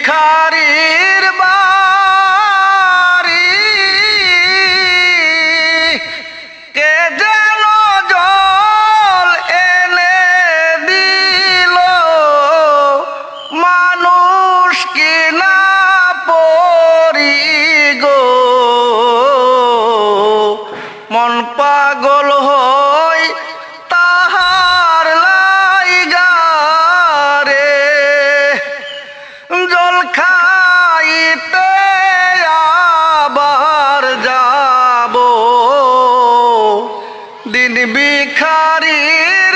ভিখারির বাড়ি কে যেন জল এনে দিল মানুষ কিনা পরি গো মন পাগল হই তাহার লাইগা রে জল খাইতে আবার যাব দিন ভিখারির